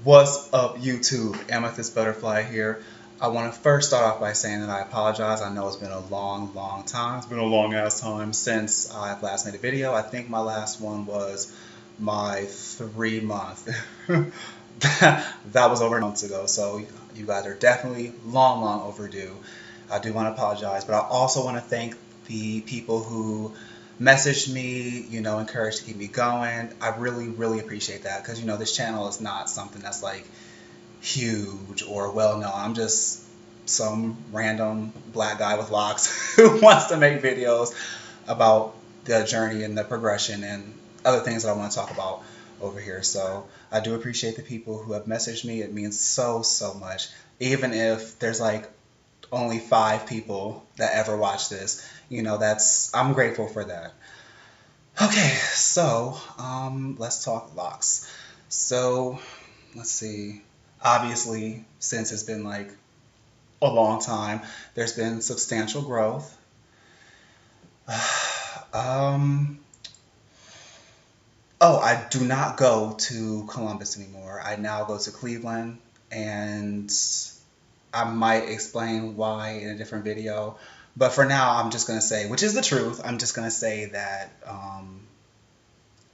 What's up, YouTube? Amethyst Butterfly here. I want to first start off by saying that I apologize. I know it's been a long time. It's been a long ass time since I've last made a video. I think my last one was my 3 month. That was over months ago, so you guys are definitely long overdue. I do want to apologize, but I also want to thank the people who messaged me, encouraged to keep me going. I really appreciate that because, this channel is not something that's like huge or well known. I'm just some random black guy with locks who wants to make videos about the journey and the progression and other things that I want to talk about over here. So I do appreciate the people who have messaged me. It means so much. Even if there's like only 5 people that ever watch this, I'm grateful for that. Okay, so let's talk locks. So let's see. Obviously, since it's been like a long time, there's been substantial growth. um, oh, I do not go to Columbus anymore. I now go to Cleveland, and I might explain why in a different video. But for now, I'm just going to say, which is the truth, I'm just going to say that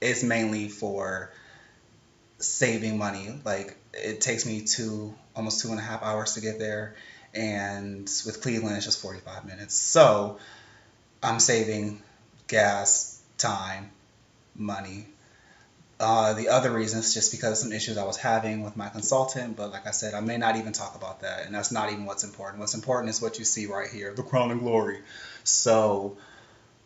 it's mainly for saving money. Like, it takes me almost 2.5 hours to get there. And with Cleveland, it's just 45 minutes. So I'm saving gas, time, money. The other reason is just because of some issues I was having with my consultant, but like I said, I may not even talk about that, and that's not even what's important. What's important is what you see right here, the crown and glory. So,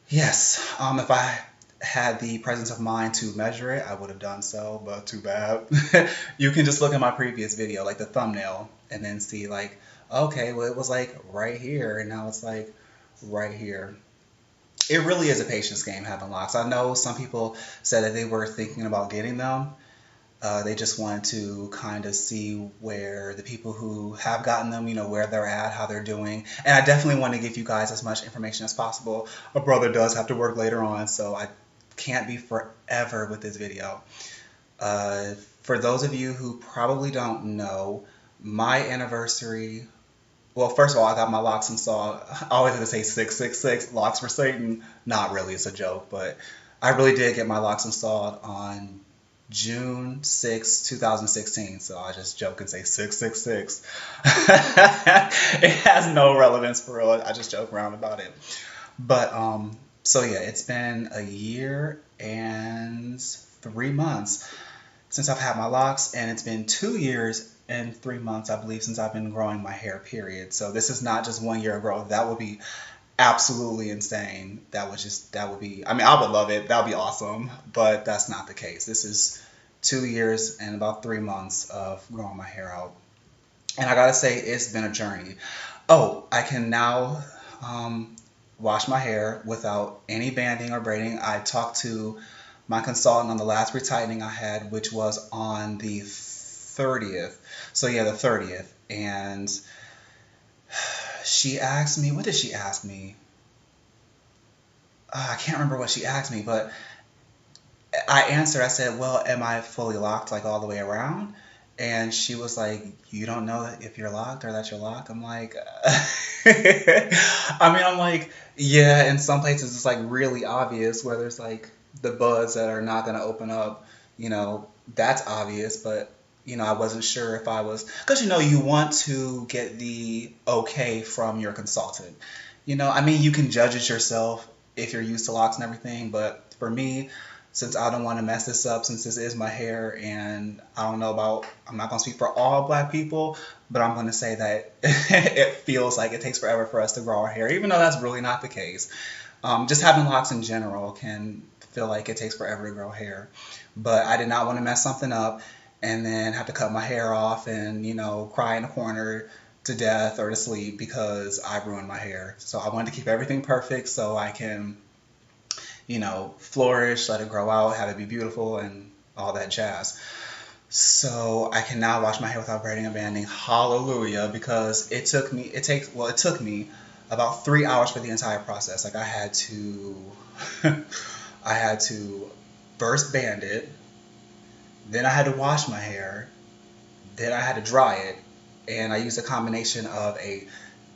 yes, if I had the presence of mind to measure it, I would have done so, but too bad. You can just look at my previous video, like the thumbnail, and then see like, okay, well, it was like right here, and now it's like right here. It really is a patience game having locks. I know some people said that they were thinking about getting them. They just wanted to kind of see where the people who have gotten them, where they're at, how they're doing. And I definitely want to give you guys as much information as possible. A brother does have to work later on, so I can't be forever with this video. For those of you who probably don't know, my anniversary. Well, first of all, I got my locks installed. I always have to say 666, locks for Satan. Not really, it's a joke, but I really did get my locks installed on June 6, 2016. So I just joke and say 666. It has no relevance for real. I just joke around about it. But so yeah, it's been a year and 3 months since I've had my locks, and it's been 2 years and 3 months, I believe, since I've been growing my hair, period. So this is not just 1 year of growth. That would be absolutely insane. That would be, I mean, I would love it. That would be awesome, but that's not the case. This is 2 years and about 3 months of growing my hair out. And I gotta say, it's been a journey. Oh, I can now wash my hair without any banding or braiding. I talked to my consultant on the last retightening I had, which was on the 30th. So yeah, the 30th. And she asked me, what did she ask me? I can't remember what she asked me, but I answered, I said, well, am I fully locked, like all the way around? And she was like, you don't know if you're locked or that you're locked? I'm like, I'm like, yeah, in some places it's like really obvious where there's like the buds that are not going to open up, that's obvious, but I wasn't sure if I was, because you want to get the okay from your consultant. You can judge it yourself if you're used to locks and everything, but for me, since I don't want to mess this up, since this is my hair, and I'm not going to speak for all black people, but I'm going to say that it feels like it takes forever for us to grow our hair, even though that's really not the case. Just having locks in general can feel like it takes forever to grow hair. But I did not want to mess something up and then have to cut my hair off and, cry in a corner to death or to sleep because I ruined my hair. So I wanted to keep everything perfect so I can, flourish, let it grow out, have it be beautiful, and all that jazz. So I can now wash my hair without braiding and banding. Hallelujah, because it took me about 3 hours for the entire process. Like I had to first band it, then I had to wash my hair, Then I had to dry it, and I used a combination of a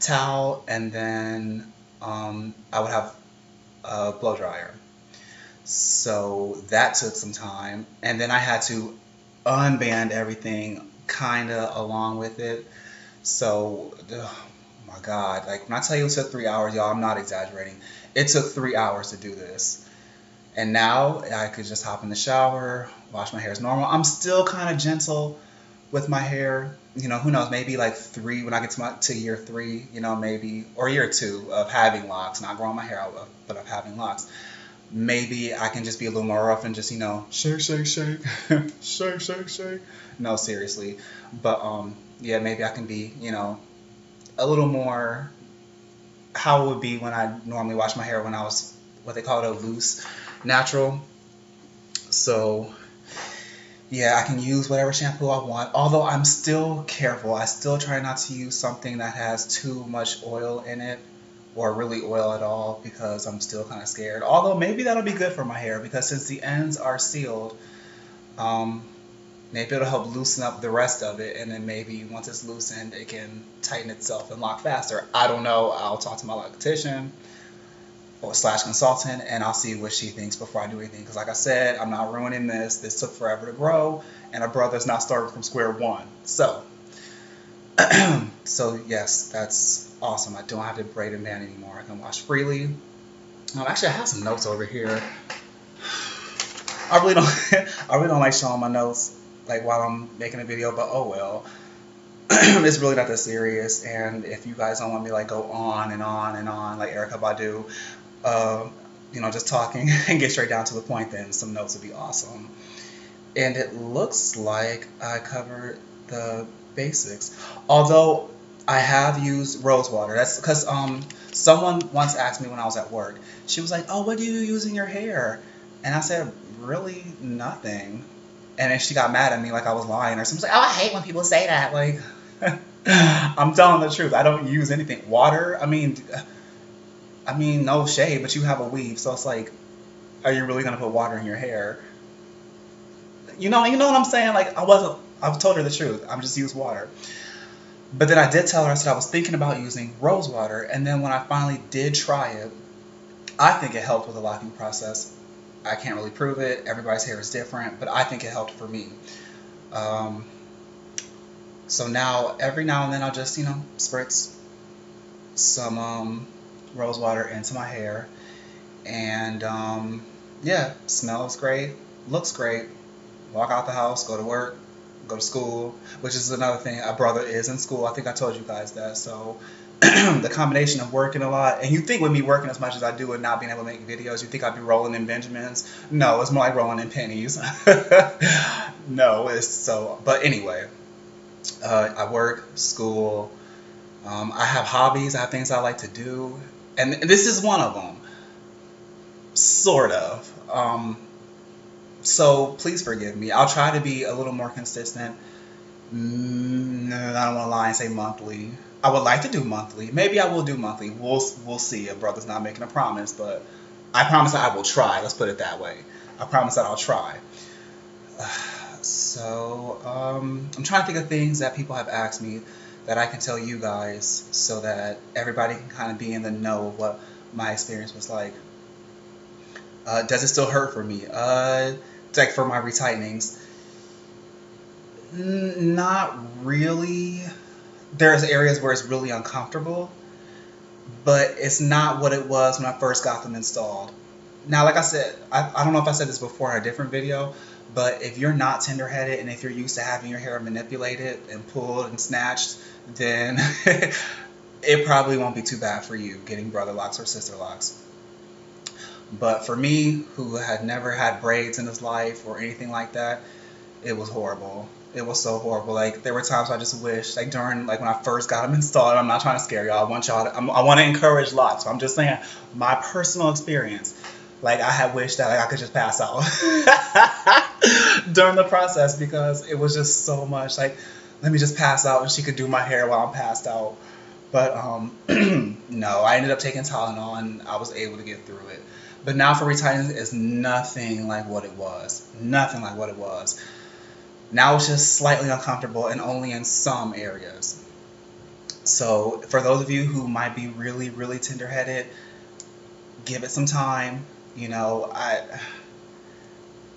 towel and then I would have a blow dryer. So that took some time, and then I had to unband everything kind of along with it. So, oh my God, like when I tell you it took 3 hours, y'all, I'm not exaggerating. It took 3 hours to do this. And now I could just hop in the shower, wash my hair as normal. I'm still kind of gentle with my hair. You know, who knows? Maybe like three when I get to year three. You know, maybe or year two of having locks, not growing my hair out, but of having locks. Maybe I can just be a little more rough and just shake, shake, shake, shake, shake, shake. No, seriously. But yeah, maybe I can be a little more how it would be when I normally wash my hair when I was what they call it a loose natural. So yeah, I can use whatever shampoo I want. Although I'm still careful. I still try not to use something that has too much oil in it or really oil at all because I'm still kind of scared. Although maybe that'll be good for my hair because since the ends are sealed, um, maybe it'll help loosen up the rest of it. And then maybe once it's loosened, it can tighten itself and lock faster. I don't know. I'll talk to my loctician or slash consultant and I'll see what she thinks before I do anything. Because like I said, I'm not ruining this. This took forever to grow and a brother's not starting from square one. So, so yes, that's awesome. I don't have to braid and band anymore. I can wash freely. Actually, I have some notes over here. I really don't, I really don't like showing my notes like while I'm making a video, but oh well. It's really not that serious. And if you guys don't want me to like go on and on and on like Erica Badu, just talking and get straight down to the point, then some notes would be awesome. And it looks like I covered the basics. Although I have used rose water. That's because someone once asked me when I was at work. She was like, "Oh, what do you use in your hair?" And I said, "Really nothing." And then she got mad at me like I was lying or something. She's like, "Oh, I hate when people say that." Like, I'm telling the truth. I don't use anything. Water. I mean, no shade, but you have a weave, so it's like, are you really gonna put water in your hair? You know what I'm saying? Like, I've told her the truth. I'm just use water. But then I did tell her, I said I was thinking about using rose water, and then when I finally did try it, I think it helped with the locking process. I can't really prove it. Everybody's hair is different, but I think it helped for me. Um, so now, every now and then, I'll just, spritz some rose water into my hair, and yeah, smells great, looks great. Walk out the house, go to work, go to school, which is another thing. A brother is in school. I think I told you guys that. So the combination of working a lot, and you think with me working as much as I do and not being able to make videos, you think I'd be rolling in Benjamins. No, it's more like rolling in pennies. No, it's so. But anyway, I work, school. I have hobbies. I have things I like to do, and this is one of them, sort of. So please forgive me. I'll try to be a little more consistent. I don't want to lie and say monthly. I would like to do monthly. Maybe I will do monthly. We'll see. A brother's not making a promise, but I promise that I will try. Let's put it that way. I promise that I'll try. So I'm trying to think of things that people have asked me that I can tell you guys so that everybody can kind of be in the know of what my experience was like. Does it still hurt for me? Like for my retightenings, not really. There's areas where it's really uncomfortable, but it's not what it was when I first got them installed. Now, like I said, I don't know if I said this before in a different video, but if you're not tender-headed and if you're used to having your hair manipulated and pulled and snatched, then it probably won't be too bad for you getting brother locks or sister locks. But for me, who had never had braids in his life or anything like that, it was horrible. It was so horrible. Like, there were times I just wished, like during, like when I first got them installed, I'm not trying to scare y'all. I want to encourage locks. So I'm just saying my personal experience. Like, I had wished that like I could just pass out during the process because it was just so much. Like, let me just pass out and she could do my hair while I'm passed out. But no, I ended up taking Tylenol and I was able to get through it. But now for retightening, it's nothing like what it was. Nothing like what it was. Now it's just slightly uncomfortable and only in some areas. So for those of you who might be really, really tender-headed, give it some time. I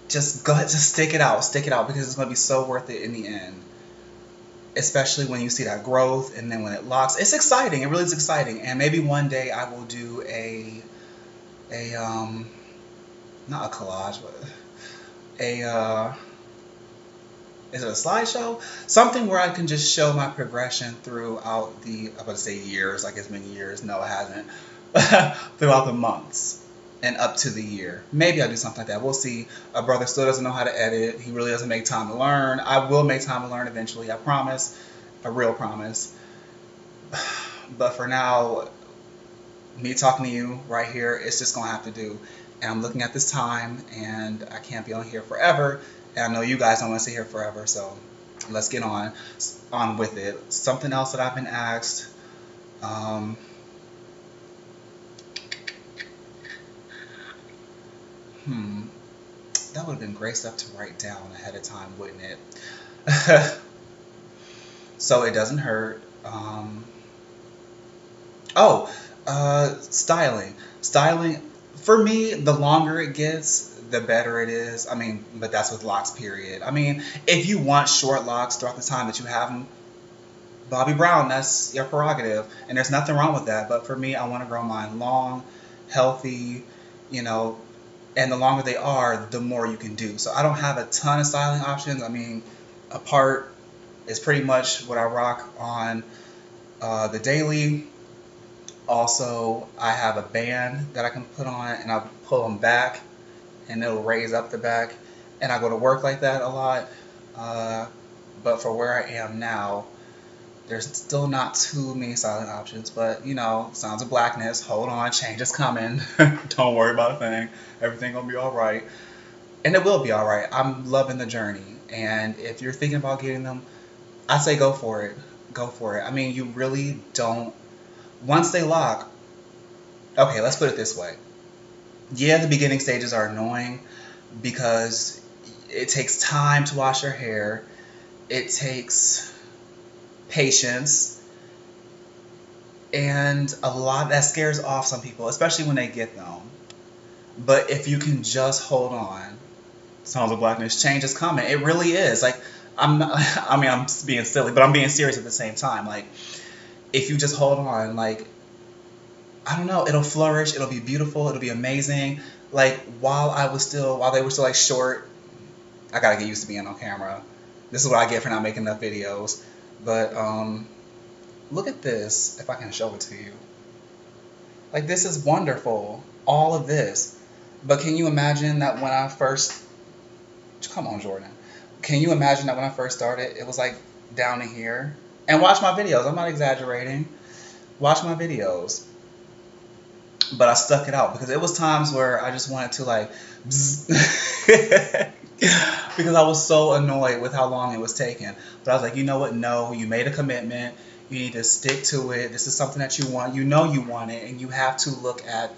just go ahead, just stick it out because it's going to be so worth it in the end. Especially when you see that growth, and then when it locks, it's exciting. It really is exciting. And maybe one day I will do a not a collage, but a is it a slideshow? Something where I can just show my progression throughout I'm about to say years, like as many years. No, it hasn't. Throughout the months and up to the year. Maybe I'll do something like that. We'll see. A brother still doesn't know how to edit. He really doesn't make time to learn. I will make time to learn eventually. I promise. A real promise. But for now, me talking to you right here, it's just going to have to do. And I'm looking at this time, and I can't be on here forever. And I know you guys don't want to sit here forever, so let's get on with it. Something else that I've been asked. That would have been great stuff to write down ahead of time, wouldn't it? So it doesn't hurt. Styling. Styling, for me, the longer it gets, the better it is. I mean, but that's with locks, period. I mean, if you want short locks throughout the time that you have them, Bobby Brown, that's your prerogative. And there's nothing wrong with that. But for me, I want to grow mine long, healthy, you know, and the longer they are, the more you can do. So I don't have a ton of styling options. I mean, a part is pretty much what I rock on the daily. Also, I have a band that I can put on, and I pull them back, and it'll raise up the back. And I go to work like that a lot. But for where I am now, there's still not too many styling options. But, Sounds of Blackness, hold on, change is coming. Don't worry about a thing. Everything gonna be all right. And it will be all right. I'm loving the journey. And if you're thinking about getting them, I say go for it. Go for it. I mean, you really don't. Once they lock, okay, let's put it this way. Yeah, the beginning stages are annoying because it takes time to wash your hair. It takes patience. And a lot that scares off some people, especially when they get them. But if you can just hold on, Sounds of Blackness, change is coming. It really is. Like, I'm not, I mean, I'm being silly, but I'm being serious at the same time. Like, if you just hold on, like, I don't know, it'll flourish, it'll be beautiful, it'll be amazing. Like, while they were still like short, I gotta get used to being on camera. This is what I get for not making enough videos. But look at this, if I can show it to you. Like, this is wonderful, all of this. But can you imagine that when I first, come on, Jordan. Can you imagine that when I first started, it was like down to here? And watch my videos, I'm not exaggerating. Watch my videos. But I stuck it out because it was times where I just wanted to like, because I was so annoyed with how long it was taking. But I was like, you know what? No, you made a commitment. You need to stick to it. This is something that you want. You know you want it, and you have to look at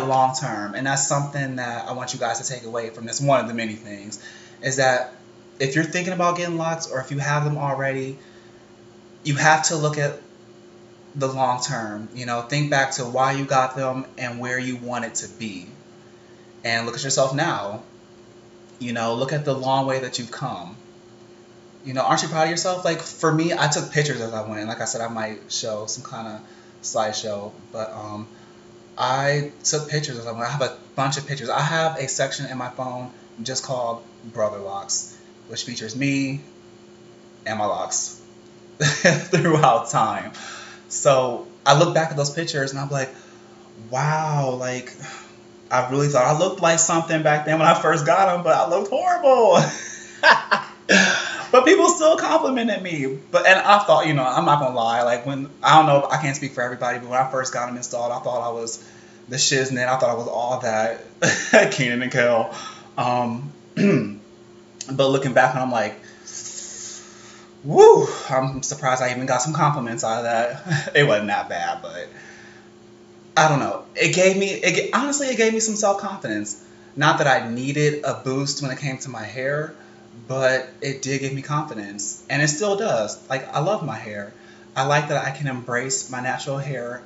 long term. And that's something that I want you guys to take away from this. One of the many things is that if you're thinking about getting locks, or if you have them already, you have to look at the long term. Think back to why you got them and where you want it to be. And look at yourself now. Look at the long way that you've come. Aren't you proud of yourself? Like, for me, I took pictures as I went. Like I said, I might show some kind of slideshow. But I took pictures as I went. I have a bunch of pictures. I have a section in my phone just called Brotherlocks, which features me and my locks throughout time. So I look back at those pictures and I'm like, wow, like, I really thought I looked like something back then when I first got them, but I looked horrible. But people still complimented me. And I thought, I'm not gonna lie, like, I don't know, I can't speak for everybody, but when I first got them installed, I thought I was the shiznit. I thought I was all that, Keenan and Kel. But looking back, I'm like, woo, I'm surprised I even got some compliments out of that. It wasn't that bad, but I don't know. Honestly, it gave me some self-confidence. Not that I needed a boost when it came to my hair, but it did give me confidence, and it still does. Like, I love my hair. I like that I can embrace my natural hair.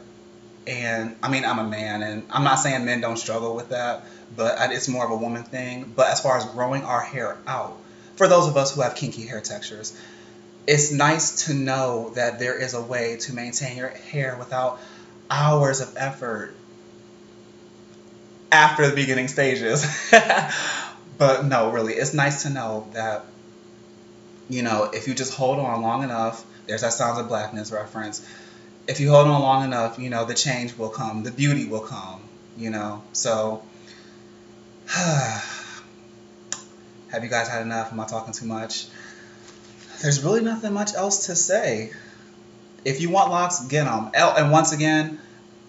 And I mean, I'm a man, and I'm not saying men don't struggle with that, but it's more of a woman thing. But as far as growing our hair out, for those of us who have kinky hair textures, it's nice to know that there is a way to maintain your hair without hours of effort after the beginning stages. But no, really, it's nice to know that, if you just hold on long enough, there's that Sounds of Blackness reference. If you hold on long enough, the change will come, the beauty will come. So, have you guys had enough? Am I talking too much? There's really nothing much else to say. If you want locks, get them. And once again,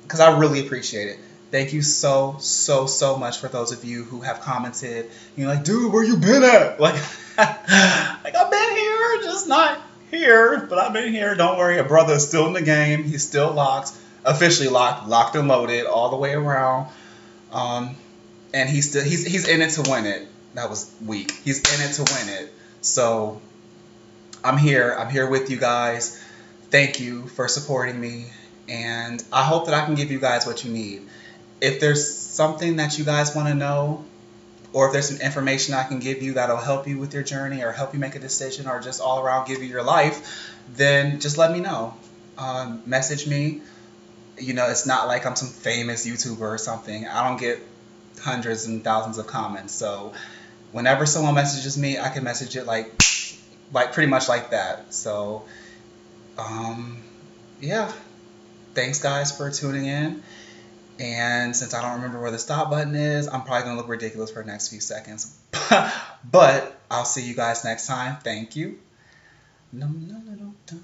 because I really appreciate it. Thank you so, so, so much for those of you who have commented. You're like, dude, where you been at? Like, like I've been here, just not here, but I've been here. Don't worry, a brother is still in the game. He's still locked, officially locked, locked and loaded all the way around. And he's in it to win it. That was weak. He's in it to win it. So I'm here. I'm here with you guys. Thank you for supporting me, and I hope that I can give you guys what you need. If there's something that you guys want to know, or if there's some information I can give you that'll help you with your journey or help you make a decision or just all around give you your life, then just let me know. Message me. It's not like I'm some famous YouTuber or something. I don't get hundreds and thousands of comments. So whenever someone messages me, I can message it like pretty much like that. So, yeah. Thanks, guys, for tuning in. And since I don't remember where the stop button is, I'm probably going to look ridiculous for the next few seconds. But I'll see you guys next time. Thank you. No, no, no, no, no.